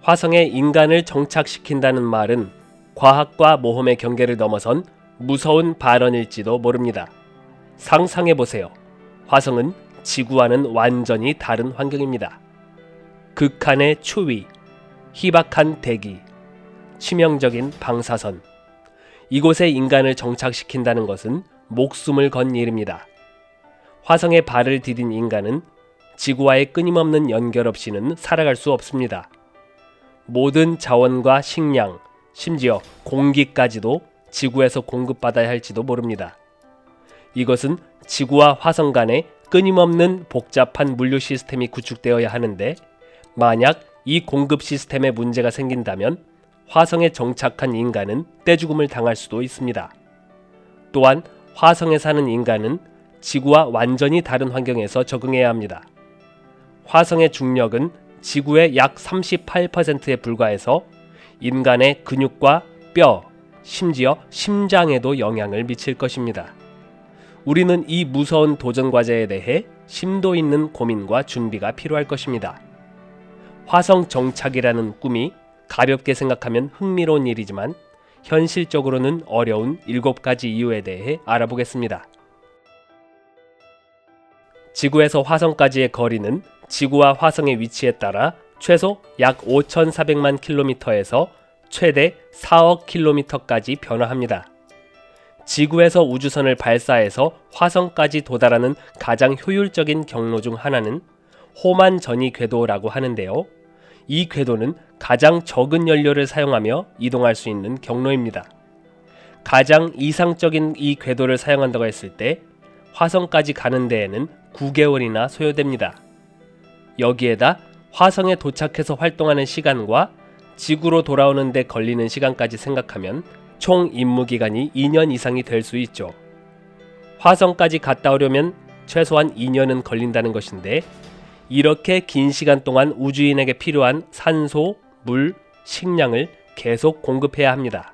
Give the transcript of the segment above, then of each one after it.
화성에 인간을 정착시킨다는 말은 과학과 모험의 경계를 넘어선 무서운 발언일지도 모릅니다. 상상해보세요. 화성은 지구와는 완전히 다른 환경입니다. 극한의 추위, 희박한 대기, 치명적인 방사선. 이곳에 인간을 정착시킨다는 것은 목숨을 건 일입니다. 화성에 발을 디딘 인간은 지구와의 끊임없는 연결 없이는 살아갈 수 없습니다. 모든 자원과 식량, 심지어 공기까지도 지구에서 공급받아야 할지도 모릅니다. 이것은 지구와 화성 간에 끊임없는 복잡한 물류 시스템이 구축되어야 하는데, 만약 이 공급 시스템에 문제가 생긴다면 화성에 정착한 인간은 떼죽음을 당할 수도 있습니다. 또한 화성에 사는 인간은 지구와 완전히 다른 환경에서 적응해야 합니다. 화성의 중력은 지구의 약 38%에 불과해서 인간의 근육과 뼈, 심지어 심장에도 영향을 미칠 것입니다. 우리는 이 무서운 도전 과제에 대해 심도 있는 고민과 준비가 필요할 것입니다. 화성 정착이라는 꿈이 가볍게 생각하면 흥미로운 일이지만 현실적으로는 어려운 7가지 이유에 대해 알아보겠습니다. 지구에서 화성까지의 거리는 지구와 화성의 위치에 따라 최소 약 5,400만 킬로미터에서 최대 4억 킬로미터까지 변화합니다. 지구에서 우주선을 발사해서 화성까지 도달하는 가장 효율적인 경로 중 하나는 호만 전이 궤도라고 하는데요. 이 궤도는 가장 적은 연료를 사용하며 이동할 수 있는 경로입니다. 가장 이상적인 이 궤도를 사용한다고 했을 때 화성까지 가는 데에는 9개월이나 소요됩니다. 여기에다 화성에 도착해서 활동하는 시간과 지구로 돌아오는 데 걸리는 시간까지 생각하면 총 임무기간이 2년 이상이 될 수 있죠. 화성까지 갔다 오려면 최소한 2년은 걸린다는 것인데, 이렇게 긴 시간 동안 우주인에게 필요한 산소, 물, 식량을 계속 공급해야 합니다.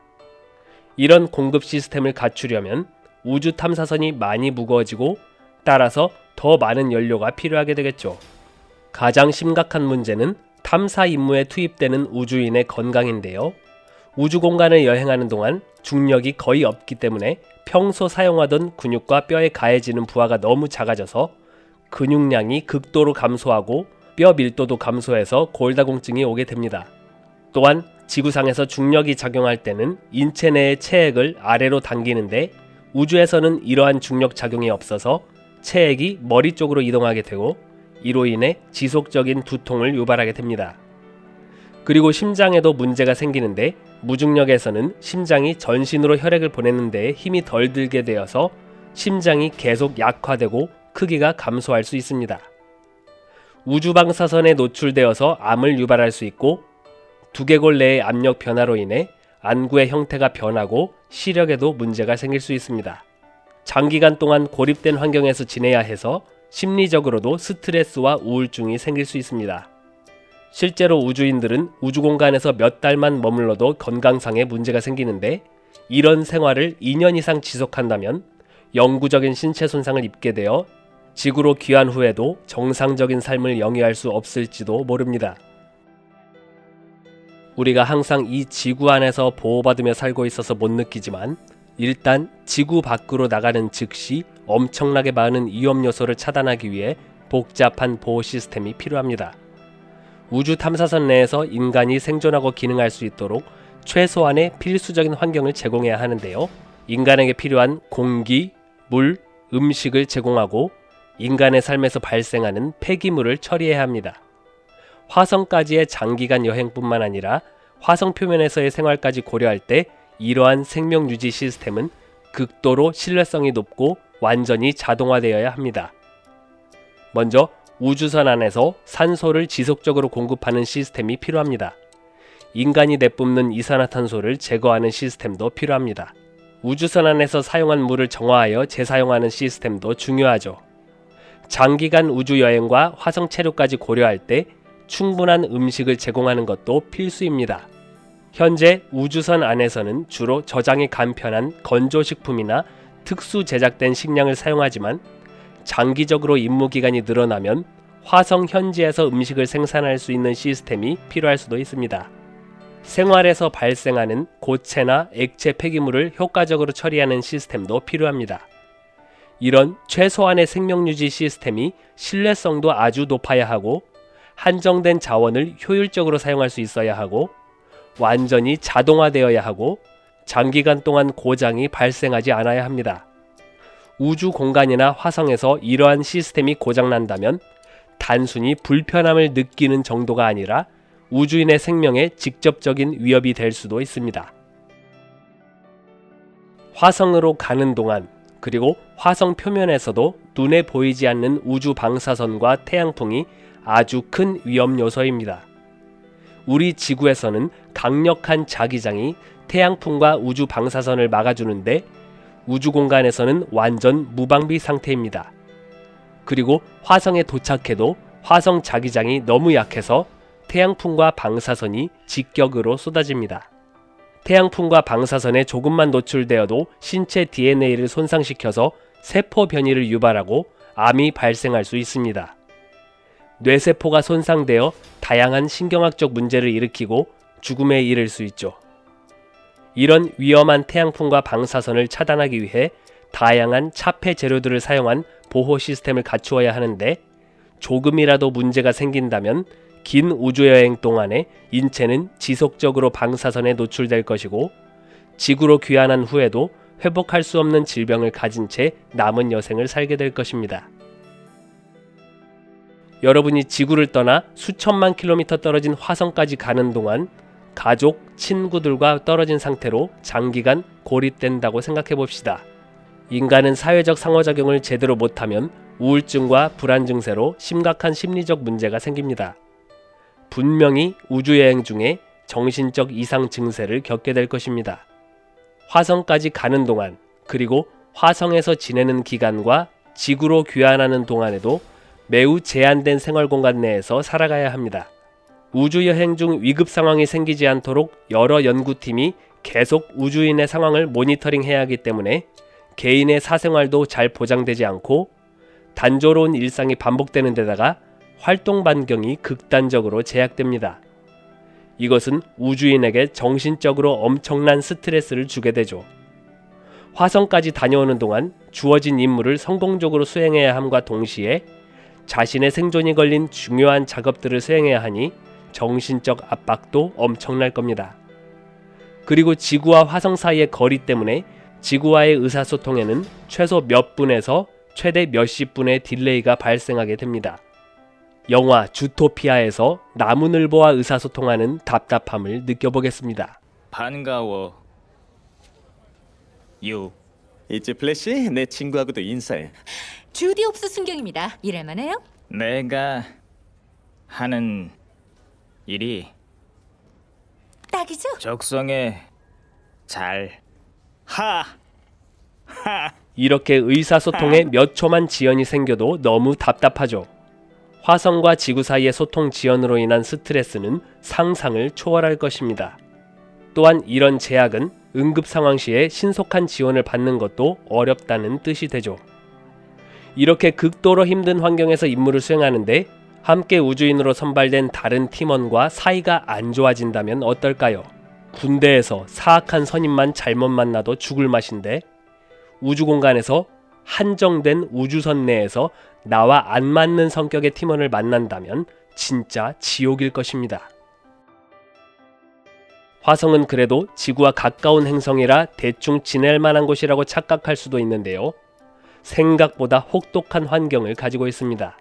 이런 공급 시스템을 갖추려면 우주 탐사선이 많이 무거워지고 따라서 더 많은 연료가 필요하게 되겠죠. 가장 심각한 문제는 탐사 임무에 투입되는 우주인의 건강인데요. 우주 공간을 여행하는 동안 중력이 거의 없기 때문에 평소 사용하던 근육과 뼈에 가해지는 부하가 너무 작아져서 근육량이 극도로 감소하고 뼈 밀도도 감소해서 골다공증이 오게 됩니다. 또한 지구상에서 중력이 작용할 때는 인체 내의 체액을 아래로 당기는데, 우주에서는 이러한 중력 작용이 없어서 체액이 머리 쪽으로 이동하게 되고 이로 인해 지속적인 두통을 유발하게 됩니다. 그리고 심장에도 문제가 생기는데, 무중력에서는 심장이 전신으로 혈액을 보내는 데에 힘이 덜 들게 되어서 심장이 계속 약화되고 크기가 감소할 수 있습니다. 우주 방사선에 노출되어서 암을 유발할 수 있고, 두개골 내의 압력 변화로 인해 안구의 형태가 변하고 시력에도 문제가 생길 수 있습니다. 장기간 동안 고립된 환경에서 지내야 해서 심리적으로도 스트레스와 우울증이 생길 수 있습니다. 실제로 우주인들은 우주 공간에서 몇 달만 머물러도 건강상의 문제가 생기는데, 이런 생활을 2년 이상 지속한다면 영구적인 신체 손상을 입게 되어 지구로 귀환 후에도 정상적인 삶을 영위할 수 없을지도 모릅니다. 우리가 항상 이 지구 안에서 보호받으며 살고 있어서 못 느끼지만, 일단 지구 밖으로 나가는 즉시 엄청나게 많은 위험 요소를 차단하기 위해 복잡한 보호 시스템이 필요합니다. 우주 탐사선 내에서 인간이 생존하고 기능할 수 있도록 최소한의 필수적인 환경을 제공해야 하는데요. 인간에게 필요한 공기, 물, 음식을 제공하고 인간의 삶에서 발생하는 폐기물을 처리해야 합니다. 화성까지의 장기간 여행뿐만 아니라 화성 표면에서의 생활까지 고려할 때 이러한 생명 유지 시스템은 극도로 신뢰성이 높고 완전히 자동화되어야 합니다. 먼저 우주선 안에서 산소를 지속적으로 공급하는 시스템이 필요합니다. 인간이 내뿜는 이산화탄소를 제거하는 시스템도 필요합니다. 우주선 안에서 사용한 물을 정화하여 재사용하는 시스템도 중요하죠. 장기간 우주여행과 화성 체류까지 고려할 때 충분한 음식을 제공하는 것도 필수입니다. 현재 우주선 안에서는 주로 저장이 간편한 건조식품이나 특수 제작된 식량을 사용하지만, 장기적으로 임무기간이 늘어나면 화성 현지에서 음식을 생산할 수 있는 시스템이 필요할 수도 있습니다. 생활에서 발생하는 고체나 액체 폐기물을 효과적으로 처리하는 시스템도 필요합니다. 이런 최소한의 생명유지 시스템이 신뢰성도 아주 높아야 하고 한정된 자원을 효율적으로 사용할 수 있어야 하고 완전히 자동화되어야 하고 장기간 동안 고장이 발생하지 않아야 합니다. 우주 공간이나 화성에서 이러한 시스템이 고장난다면 단순히 불편함을 느끼는 정도가 아니라 우주인의 생명에 직접적인 위협이 될 수도 있습니다. 화성으로 가는 동안 그리고 화성 표면에서도 눈에 보이지 않는 우주 방사선과 태양풍이 아주 큰 위험 요소입니다. 우리 지구에서는 강력한 자기장이 태양풍과 우주 방사선을 막아주는데 우주 공간에서는 완전 무방비 상태입니다. 그리고 화성에 도착해도 화성 자기장이 너무 약해서 태양풍과 방사선이 직격으로 쏟아집니다. 태양풍과 방사선에 조금만 노출되어도 신체 DNA를 손상시켜서 세포 변이를 유발하고 암이 발생할 수 있습니다. 뇌세포가 손상되어 다양한 신경학적 문제를 일으키고 죽음에 이를 수 있죠. 이런 위험한 태양풍과 방사선을 차단하기 위해 다양한 차폐 재료들을 사용한 보호 시스템을 갖추어야 하는데 조금이라도 문제가 생긴다면 긴 우주여행 동안에 인체는 지속적으로 방사선에 노출될 것이고 지구로 귀환한 후에도 회복할 수 없는 질병을 가진 채 남은 여생을 살게 될 것입니다. 여러분이 지구를 떠나 수천만 킬로미터 떨어진 화성까지 가는 동안 가족, 친구들과 떨어진 상태로 장기간 고립된다고 생각해 봅시다. 인간은 사회적 상호작용을 제대로 못하면 우울증과 불안 증세로 심각한 심리적 문제가 생깁니다. 분명히 우주여행 중에 정신적 이상 증세를 겪게 될 것입니다. 화성까지 가는 동안 그리고 화성에서 지내는 기간과 지구로 귀환하는 동안에도 매우 제한된 생활 공간 내에서 살아가야 합니다. 우주여행 중 위급 상황이 생기지 않도록 여러 연구팀이 계속 우주인의 상황을 모니터링해야 하기 때문에 개인의 사생활도 잘 보장되지 않고 단조로운 일상이 반복되는 데다가 활동 반경이 극단적으로 제약됩니다. 이것은 우주인에게 정신적으로 엄청난 스트레스를 주게 되죠. 화성까지 다녀오는 동안 주어진 임무를 성공적으로 수행해야 함과 동시에 자신의 생존이 걸린 중요한 작업들을 수행해야 하니 정신적 압박도 엄청날 겁니다. 그리고 지구와 화성 사이의 거리 때문에 지구와의 의사소통에는 최소 몇 분에서 최대 몇십 분의 딜레이가 발생하게 됩니다. 영화 주토피아에서 나무늘보와 의사소통하는 답답함을 느껴보겠습니다. 반가워. 유. 있지 플래시? 내 친구하고도 인사해. 주디 옵스 순경입니다. 일할만해요? 내가 하는 일이 딱이죠? 적성에 잘 이렇게 의사소통에 몇 초만 지연이 생겨도 너무 답답하죠. 화성과 지구 사이의 소통 지연으로 인한 스트레스는 상상을 초월할 것입니다. 또한 이런 제약은 응급 상황 시에 신속한 지원을 받는 것도 어렵다는 뜻이 되죠. 이렇게 극도로 힘든 환경에서 임무를 수행하는데 함께 우주인으로 선발된 다른 팀원과 사이가 안 좋아진다면 어떨까요? 군대에서 사악한 선임만 잘못 만나도 죽을 맛인데 우주 공간에서 한정된 우주선 내에서 나와 안 맞는 성격의 팀원을 만난다면 진짜 지옥일 것입니다. 화성은 그래도 지구와 가까운 행성이라 대충 지낼 만한 곳이라고 착각할 수도 있는데요. 생각보다 혹독한 환경을 가지고 있습니다.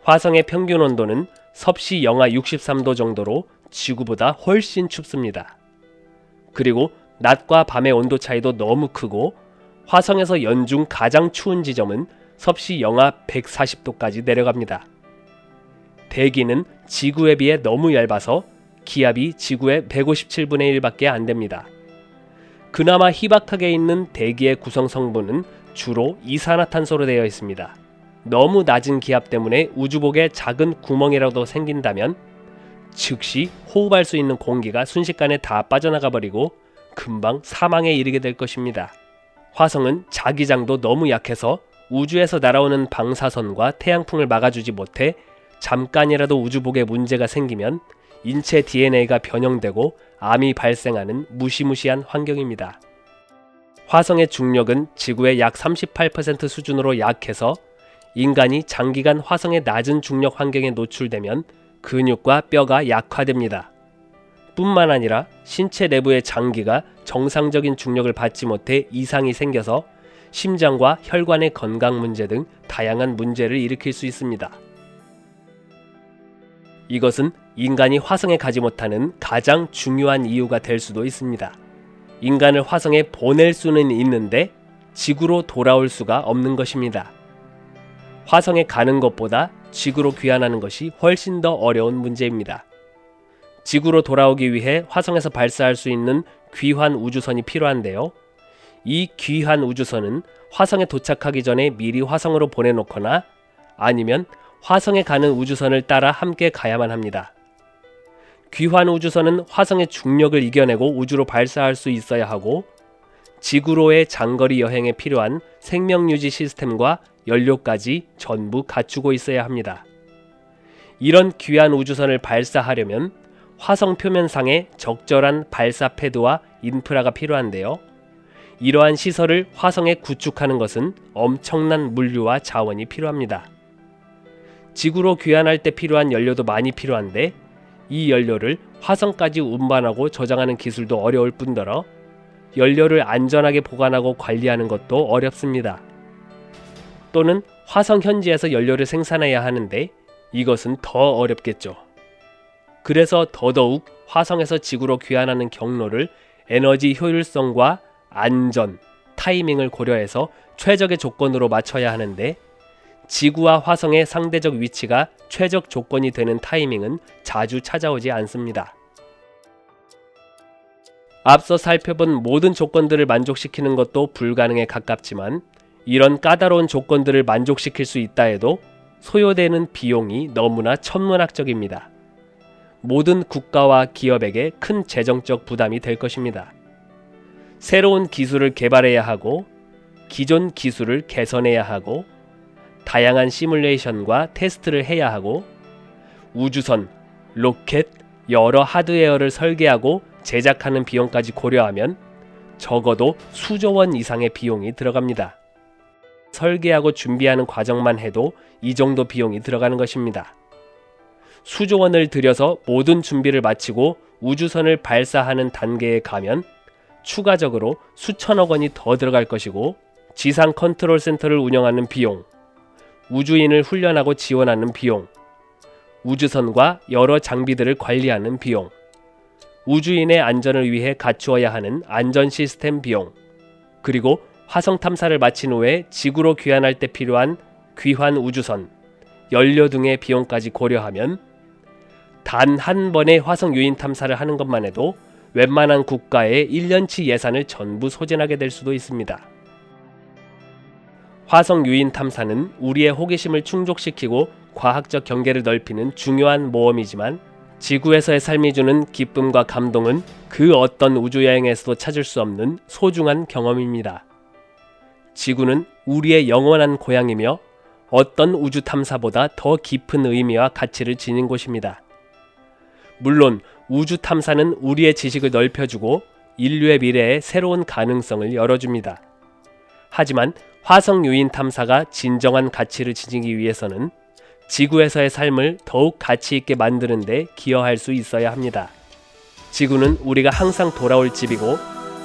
화성의 평균 온도는 섭씨 영하 63도 정도로 지구보다 훨씬 춥습니다. 그리고 낮과 밤의 온도 차이도 너무 크고 화성에서 연중 가장 추운 지점은 섭씨 영하 140도까지 내려갑니다. 대기는 지구에 비해 너무 얇아서 기압이 지구의 157분의 1밖에 안 됩니다. 그나마 희박하게 있는 대기의 구성 성분은 주로 이산화탄소로 되어 있습니다. 너무 낮은 기압 때문에 우주복에 작은 구멍이라도 생긴다면 즉시 호흡할 수 있는 공기가 순식간에 다 빠져나가 버리고 금방 사망에 이르게 될 것입니다. 화성은 자기장도 너무 약해서 우주에서 날아오는 방사선과 태양풍을 막아주지 못해 잠깐이라도 우주복에 문제가 생기면 인체 DNA가 변형되고 암이 발생하는 무시무시한 환경입니다. 화성의 중력은 지구의 약 38% 수준으로 약해서 인간이 장기간 화성의 낮은 중력 환경에 노출되면 근육과 뼈가 약화됩니다. 뿐만 아니라 신체 내부의 장기가 정상적인 중력을 받지 못해 이상이 생겨서 심장과 혈관의 건강 문제 등 다양한 문제를 일으킬 수 있습니다. 이것은 인간이 화성에 가지 못하는 가장 중요한 이유가 될 수도 있습니다. 인간을 화성에 보낼 수는 있는데 지구로 돌아올 수가 없는 것입니다. 화성에 가는 것보다 지구로 귀환하는 것이 훨씬 더 어려운 문제입니다. 지구로 돌아오기 위해 화성에서 발사할 수 있는 귀환 우주선이 필요한데요. 이 귀환 우주선은 화성에 도착하기 전에 미리 화성으로 보내놓거나 아니면 화성에 가는 우주선을 따라 함께 가야만 합니다. 귀환 우주선은 화성의 중력을 이겨내고 우주로 발사할 수 있어야 하고 지구로의 장거리 여행에 필요한 생명유지 시스템과 연료까지 전부 갖추고 있어야 합니다. 이런 귀한 우주선을 발사하려면 화성 표면상에 적절한 발사 패드와 인프라가 필요한데요. 이러한 시설을 화성에 구축하는 것은 엄청난 물류와 자원이 필요합니다. 지구로 귀환할 때 필요한 연료도 많이 필요한데 이 연료를 화성까지 운반하고 저장하는 기술도 어려울 뿐더러 연료를 안전하게 보관하고 관리하는 것도 어렵습니다. 또는 화성 현지에서 연료를 생산해야 하는데 이것은 더 어렵겠죠. 그래서 더더욱 화성에서 지구로 귀환하는 경로를 에너지 효율성과 안전, 타이밍을 고려해서 최적의 조건으로 맞춰야 하는데 지구와 화성의 상대적 위치가 최적 조건이 되는 타이밍은 자주 찾아오지 않습니다. 앞서 살펴본 모든 조건들을 만족시키는 것도 불가능에 가깝지만 이런 까다로운 조건들을 만족시킬 수 있다 해도 소요되는 비용이 너무나 천문학적입니다. 모든 국가와 기업에게 큰 재정적 부담이 될 것입니다. 새로운 기술을 개발해야 하고 기존 기술을 개선해야 하고 다양한 시뮬레이션과 테스트를 해야 하고 우주선, 로켓, 여러 하드웨어를 설계하고 제작하는 비용까지 고려하면 적어도 수조 원 이상의 비용이 들어갑니다. 설계하고 준비하는 과정만 해도 이 정도 비용이 들어가는 것입니다. 수조 원을 들여서 모든 준비를 마치고 우주선을 발사하는 단계에 가면 추가적으로 수천억 원이 더 들어갈 것이고 지상 컨트롤 센터를 운영하는 비용, 우주인을 훈련하고 지원하는 비용, 우주선과 여러 장비들을 관리하는 비용, 우주인의 안전을 위해 갖추어야 하는 안전 시스템 비용, 그리고 화성 탐사를 마친 후에 지구로 귀환할 때 필요한 귀환 우주선, 연료 등의 비용까지 고려하면 단 한 번의 화성 유인 탐사를 하는 것만 해도 웬만한 국가의 1년치 예산을 전부 소진하게 될 수도 있습니다. 화성 유인 탐사는 우리의 호기심을 충족시키고 과학적 경계를 넓히는 중요한 모험이지만 지구에서의 삶이 주는 기쁨과 감동은 그 어떤 우주여행에서도 찾을 수 없는 소중한 경험입니다. 지구는 우리의 영원한 고향이며 어떤 우주 탐사보다 더 깊은 의미와 가치를 지닌 곳입니다. 물론 우주 탐사는 우리의 지식을 넓혀주고 인류의 미래에 새로운 가능성을 열어줍니다. 하지만 화성 유인 탐사가 진정한 가치를 지니기 위해서는 지구에서의 삶을 더욱 가치 있게 만드는 데 기여할 수 있어야 합니다. 지구는 우리가 항상 돌아올 집이고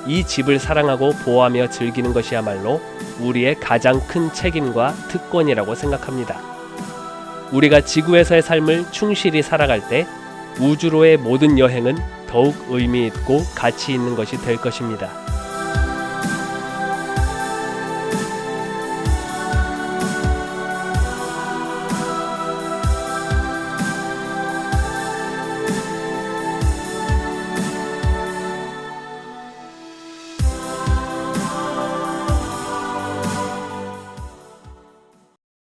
이 집을 사랑하고 보호하며 즐기는 것이야말로 우리의 가장 큰 책임과 특권이라고 생각합니다. 우리가 지구에서의 삶을 충실히 살아갈 때 우주로의 모든 여행은 더욱 의미 있고 가치 있는 것이 될 것입니다.